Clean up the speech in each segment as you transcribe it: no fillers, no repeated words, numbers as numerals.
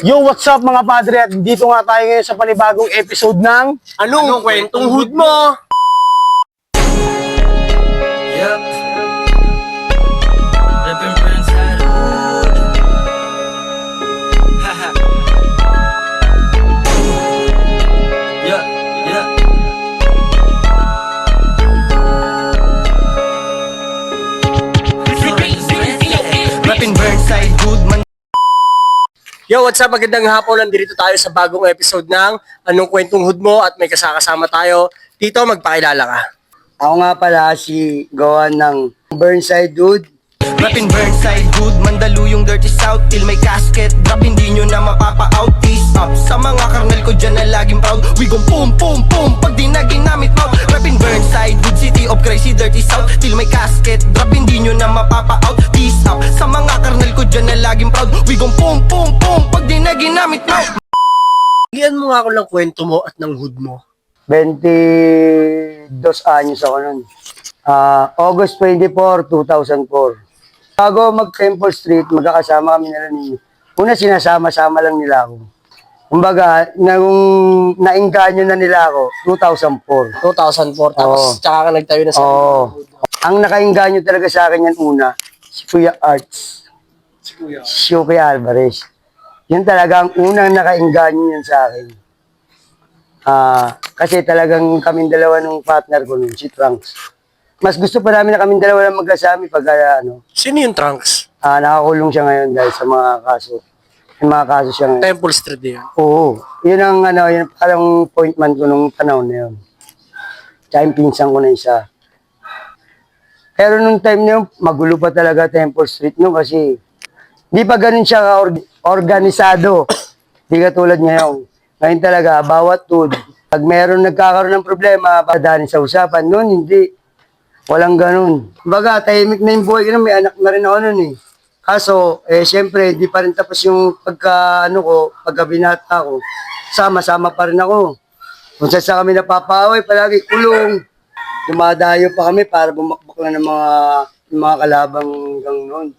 Yo, what's up mga padre? At dito nga tayo ngayon sa panibagong episode ng Anong kwentong hood mo? Yup. Ripping Prince Harold. Haha. Yeah, yeah. Rapping Burnside, good man. Yo, what's up? Magandang hapon. Nandito tayo sa bagong episode ng Anong Kwentong Hood Mo at may kasama tayo. Tito, magpakilala ka. Ako nga pala si Gohan ng Burnside Dude. Rapping Burnside, good Mandaluyong dirty south till may casket. Drop, hindi nyo na mapapa-out. Peace up sa mga karnal ko dyan na laging proud. We gon' boom, boom, boom pag di na ginamit mouth. Rapping Burnside, good city of crazy dirty south till may casket. Drop, hindi nyo na mapapa-out. Peace up sa mga karnal ko dyan na laging proud. We gon' boom, boom, boom pag di na ginamit mouth. Bigyan mo nga ako ng kwento mo at ng hood mo. 22 anyos ako nun. August 24, 2004. Bago mag-Temple Street, magkakasama kami nila ni... Una, sinasama-sama lang nila ako. Kumbaga, nung naingganyo na nila ako, 2004. 2004, tapos Oo. tsaka ka nagtayo na sa Oo. Ang nakaingganyo talaga sa akin yan una, si Kuya Arts. Si Kuya Alvarez. Yan talaga ang unang nakaingganyo yan sa akin. Kasi talagang kaming dalawa nung partner ko nun, si Trunks. Mas gusto pa namin na kaming dalawa lang magkasama pag Sino yung Trunks? nakakulong siya ngayon dahil sa mga kaso. Yung mga kaso siya ngayon. Temple Street yun. Oo. Yun ang yun parang point man ko nung panahon na yun. Tsaka yung pinsan ko na isa. Pero nung time na yun, magulo pa talaga Temple Street nung kasi di pa ganun siya organisado. Di katulad ngayon. Ngayon talaga, bawat hood, pag meron nagkakaroon ng problema, padaanin sa usapan. Noon, hindi. Walang ganun. Baga, tahimik na yung buhay ko na, may anak na rin ako nun eh. Kaso, siyempre, di pa rin tapos yung pagka binata ko, sama-sama pa rin ako. Kung saan kami napapaway, palagi kulong. Dumadayo pa kami para bumakbak na ng mga kalabang hanggang noon.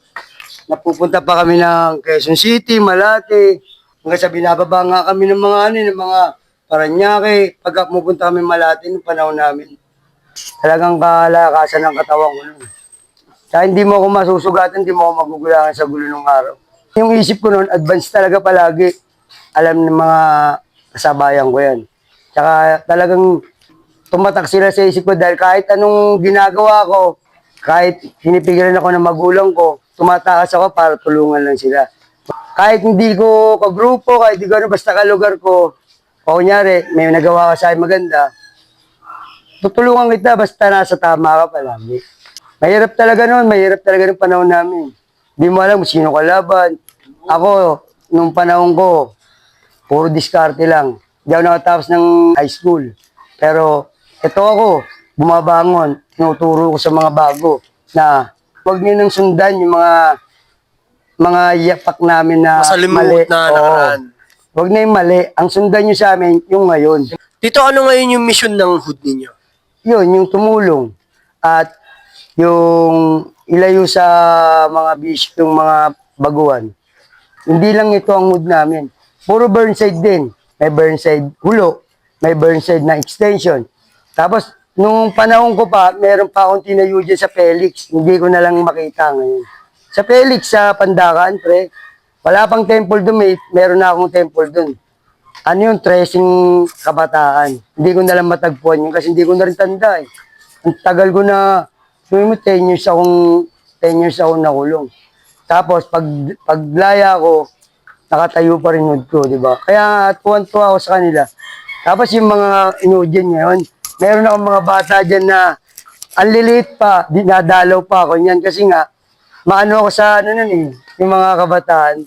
Napupunta pa kami ng Quezon City, Malate. Hanggang sa binababa nga kami ng mga Paranaque. Pagka pumunta kami Malate, noong panahon namin. Talagang kalakasan ng katawan ko nun. Kaya hindi mo ako masusugatan, hindi mo ako magugulangan sa gulo ng araw. Yung isip ko noon, advance talaga palagi. Alam ng mga kasabayan ko yan. Tsaka talagang tumatak sila sa isip ko dahil kahit anong ginagawa ko, kahit hinipigilan ako ng magulang ko, tumatakas ako para tulungan lang sila. Kahit hindi ko kagrupo, kahit hindi ko basta kalugar ko, o kunyari, may nagawa ka sa akin maganda, tutulungan kita basta nasa tama ka palagi. Mahirap talaga noon, mahirap talaga ng panahon namin. Hindi mo alam kung sino kalaban. Ako, nung panahon ko, puro diskarte lang. Hindi ako nakatapos ng high school. Pero ito ako, bumabangon, tinuturo ko sa mga bago na huwag niyo nang sundan yung mga yapak namin na Masalimuot na nakaraan. Huwag na yung mali. Ang sundan niyo sa amin, yung ngayon. Tito, ano ngayon yung mission ng hood ninyo? Yun, yung tumulong at yung ilayo sa mga bisyo, yung mga baguhan. Hindi lang ito ang mood namin. Puro Burnside din. May Burnside hulo, may Burnside na extension. Tapos, nung panahon ko pa, meron pa akong tinayo dyan sa Felix. Hindi ko na lang makita ngayon. Sa Felix, sa Pandakan, pre, wala pang temple doon, meron na akong temple doon. Ano yung tracing kabataan. Hindi ko na lang matagpuan yun kasi hindi ko na rin tanda eh. Ang tagal ko na, 10 years akong nakulong. Tapos, paglaya ko, nakatayo pa rin hood ko, di ba? Kaya tuwan-tuwa ako sa kanila. Tapos yung mga inudyan ngayon, meron akong mga bata dyan na ang liliit pa, dinadalaw pa ako niyan kasi nga, maano ako sa yung mga kabataan.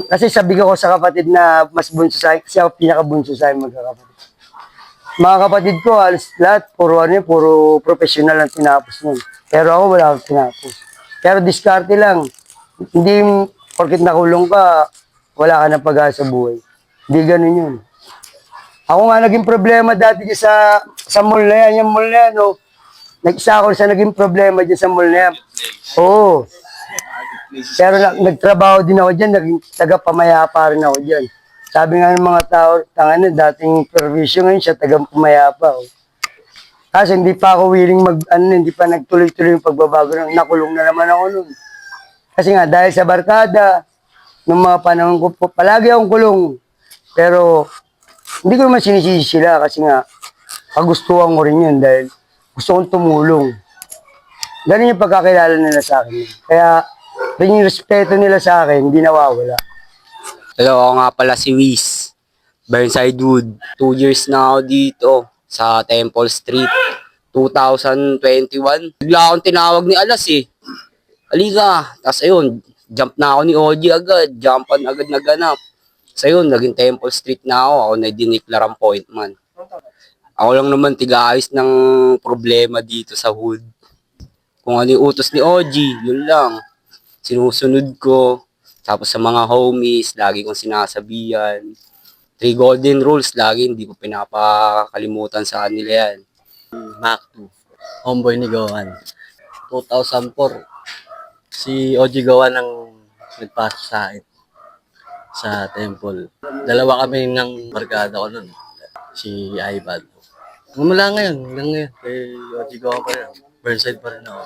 Kasi sabi ko sa kapatid na mas bunso sa akin, kasi ako pinakabunso sa akin magkakapatid. Mga kapatid ko, lahat, puro professional ang tinapos nun. Pero ako wala akong tinapos. Pero diskarte lang. Hindi, porkit nakulong ka, wala ka na pag-asa sa buhay. Hindi ganun yun. Ako nga naging problema dati sa mall na yan, yung mall na yan, Nag-isa ako sa naging problema dyan sa mall na yan. Oo. Pero nagtrabaho din ako dyan, naging taga-pamayapa rin ako dyan. Sabi nga ng mga tao, tangan na, dating perwisyo ngayon siya, taga-pamayapa. Oh. Kasi hindi pa ako willing hindi pa nagtuloy-tuloy yung pagbabago, nakulong na naman ako nun. Kasi nga, dahil sa barkada, nung mga panahon ko po, palagi akong kulong. Pero, hindi ko naman sinisisi sila kasi nga, kagustuhan ko rin yun dahil gusto kong tumulong. Ganun yung pagkakilala nila sa akin. Kaya, yung respeto nila sa akin, hindi nawawala. Hello, ako nga pala si Wiz. Burnside Wood. 2 years na ako dito sa Temple Street. 2021. Bigla akong tinawag ni Alas eh. Halika. Tapos ayun, jump na ako ni OG agad. Jumpan agad na ganap. Tapos ayun, naging Temple Street na ako. Ako na diniklar ang point man. Ako lang naman tiga-ayos ng problema dito sa hood. Kung ano yung utos ni OG, yun lang. Sinusunod ko. Tapos sa mga homies, lagi kong sinasabihan. 3 golden rules, lagi hindi ko pinapakalimutan sa kanila yan. Mac 2, homeboy ni Gohan. 2004, si OG Gohan ang nagpasok sa akin sa Temple. Dalawa kami ng barkada ko nun, si Ivan. Mula ngayon, hanggang ngayon, kay OG Gohan pa rin. Burnside pa rin ako.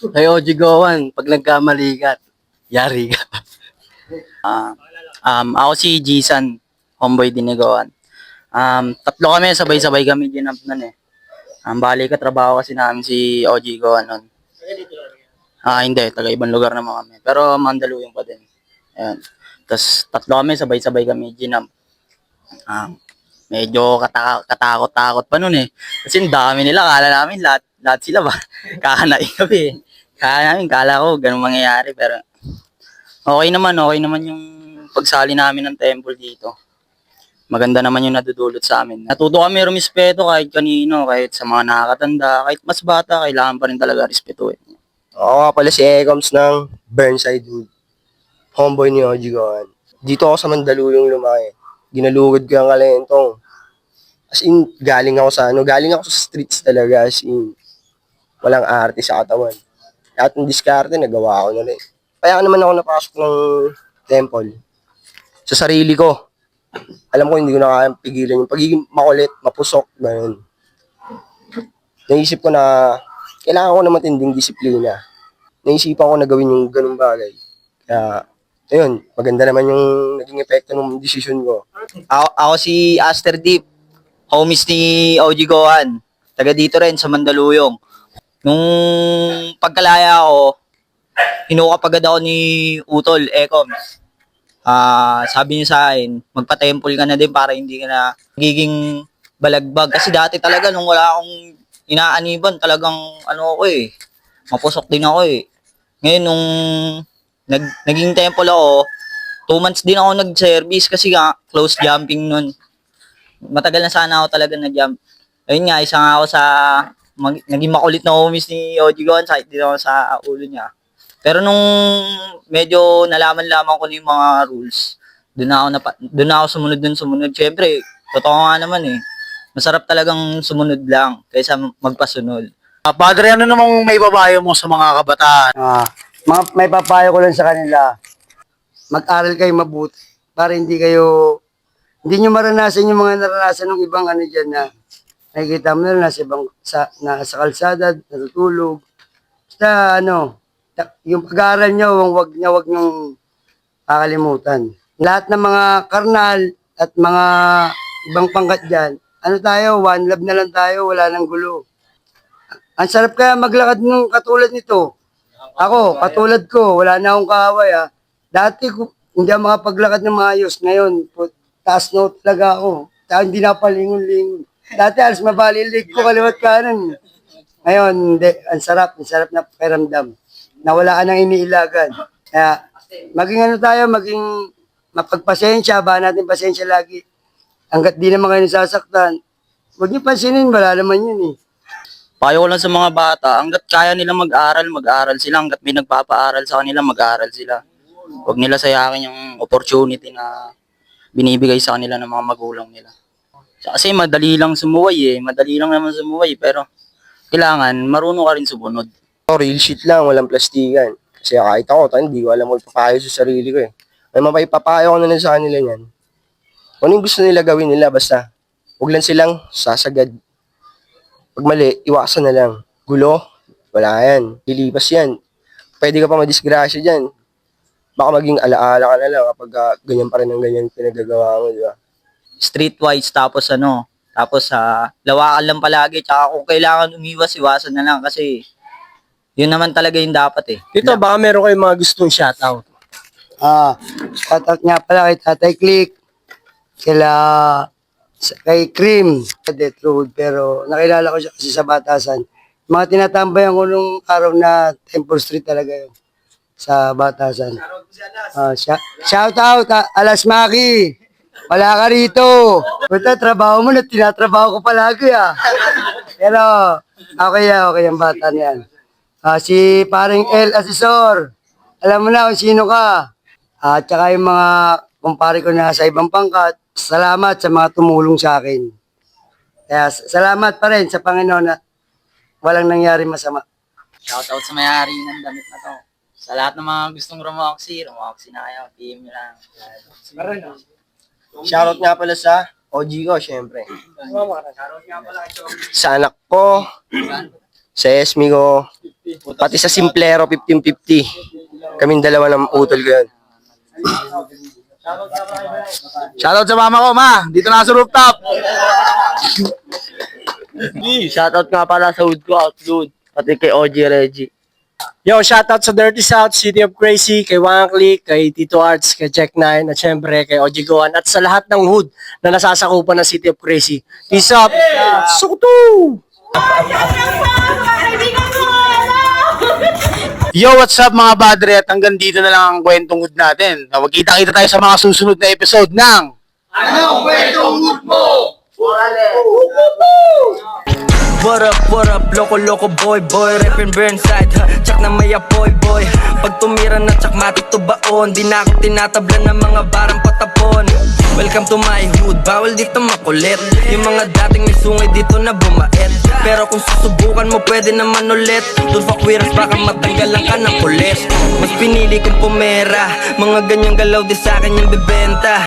Kay OG Gohan, pag nagkamali ka, yari ka. Ako si Jisan, homeboy din ni Gohan. Tatlo kami, sabay-sabay kami ginamp nun eh. Bali katrabaho kasi namin si OG Gohan nun. Hindi, taga ibang lugar naman kami. Pero Mandaluyong pa din. Ayan. Tapos tatlo kami, sabay-sabay kami ginamp. Medyo katakot-takot pa nun eh. Kasi ang dami nila, kala namin lahat sila ba? Kakanain kami eh. Kala ko ganun mangyayari pero okay naman yung pagsali namin ng temple dito. Maganda naman yung nadudulot sa amin. Natuto kami rumispeto kahit kanino, kahit sa mga nakakatanda, kahit mas bata, kailangan pa rin talaga respetuhin. Ako nga pala si Ecoms ng Burnside Wood. Homeboy ni OG Gohan. Dito ako sa Mandaluyong lumaki. Ginalugod ko ang kalentong. As in, galing ako sa streets talaga. As in, walang arte sa katawan. At ng diskarte, nagawa ko na rin. Kaya naman ako napasok ng temple. Sa sarili ko. Alam ko hindi ko na kaya pigilan yung pagiging makulit, mapusok, gano'n. Naisip ko na kailangan ko na matinding disiplina. Naisipan ko na gawin yung ganung bagay. Kaya, ayun, maganda naman yung naging epekto ng desisyon ko. Ako si Aster Deep, homies ni OG Gohan. Taga dito rin sa Mandaluyong. Nung pagkalaya ko, hinukap agad ako ni Utol, Ecoms. Sabi niya sa akin, magpa-temple ka na din para hindi ka na magiging balagbag. Kasi dati talaga nung wala akong inaaniban, talagang mapusok din ako eh. Ngayon nung naging temple ako, 2 months din ako nag-service kasi nga close jumping nun. Matagal na sana ako talaga na-jump. Ayun nga, isa nga ako sa naging makulit na homies ni OG Gohan, sakit din ako sa ulo niya. Pero nung medyo nalaman-laman ko na yung mga rules, doon na ako sumunod. Siyempre, totoo nga naman eh. Masarap talagang sumunod lang kaysa magpasunod. Padre, ano namang may babayo mo sa mga kabataan? May papayo ko lang sa kanila. Mag-aral kayo mabuti para hindi nyo maranasan yung mga naranasan ng ibang dyan na nakikita mo na nasa kalsada, natutulog. Basta yung pag-aaral nyo, wag nyong kakalimutan. Lahat ng mga karnal at mga ibang pangkat dyan, one love na lang tayo, wala nang gulo. Ang sarap kaya maglakad ng katulad nito. Ako, katulad ko, wala na akong kaaway Dati hindi ako makapaglakad ng maayos. Ngayon, taas note talaga ako. Hindi na palingon-lingon. Dati alas mabalilig ko kaliwat kanan. Ngayon, hindi. Ang sarap na pakiramdam. Na wala ka nang iniilagan. Kaya, maging mapagpasensya, ba natin pasensya lagi. Hanggat di naman kayo nasasaktan, huwag niyo pansinin, wala naman yun eh. Payo ko lang sa mga bata, hanggat kaya nila mag-aral sila. Hanggat may nagpapaaral sa kanila, mag-aral sila. Huwag nila sayangin yung opportunity na binibigay sa kanila ng mga magulang nila. Kasi madali lang sumuway madali lang naman sumuway, pero kailangan marunong ka rin sumunod. Real shit lang, walang plastikan. Kasi kahit ako, hindi ko alam magpapayo sa sarili ko eh. May mapaipapayo ko na lang sa kanila niyan. Kung ano yung gusto nila gawin nila, basta huwag lang silang sasagad. Pag mali, iwasan na lang. Gulo, wala yan. Lilipas yan. Pwede ka pa madisgrasya dyan. Baka maging alaala ka na lang kapag ganyan pa rin ang ganyan pinagagawa mo, di ba? Streetwise, tapos lawakan lang palagi. Tsaka kung kailangan umiwas, iwasan na lang kasi yun naman talaga yung dapat eh. Dito, baka meron kayong mga gustong shoutout. Shoutout nga pala kay Tatay Click, kay Cream, sa Death Road, pero nakilala ko siya kasi sa Batasan. Mga tinatambayan ko nung araw na Temple Street talaga yun, sa Batasan. Shoutout, Alas Maki, wala ka rito. Buta, trabaho mo na, tinatrabaho ko palagi Pero, okay ang bata niyan. Si paring El Asesor, alam mo na kung sino ka. At saka yung mga kumpare ko na sa ibang pangkat, salamat sa mga tumulong sa akin. Kaya salamat pa rin sa Panginoon na walang nangyari masama. Shoutout sa may-ari ng damit na to. Sa lahat ng mga gustong rumoxy na kayo. PM nyo lang. Shoutout nga pala sa OG ko, syempre. Sa anak ko, sa Esmi ko, pati sa Simplero 1550. Kaming dalawa ng utol ko yun. Shoutout sa mama ko, ma. Dito na sa rooftop. Shoutout nga pala sa hood ko, Outload. Pati kay OG Reggie. Yo, shoutout sa Dirty South, City of Crazy, kay Wangklik, kay Tito Arts, kay Check 9, at syempre kay OG Gohan, at sa lahat ng hood na nasasakupan ng City of Crazy. Peace up! Sukutu! Yo, what's up mga badre? At hanggang dito na lang ang kwentong hood natin. Magkita-kita tayo sa mga susunod na episode ng What up, loko boy, Reppin' Burnside, tsak na may apoy, boy. Pag tumira na tsakmatik to baon, di na ako tinatabla ng mga barang patapon. Welcome to my hood, bawal dito makulit. Yung mga dating may sungay dito na bumait. Pero kung susubukan mo, pwede naman ulit. Tulfakwiras, baka matanggalan ka ng kulit. Mas pinili kong pumera, mga ganyang galaw di sa'kin yung bibenta.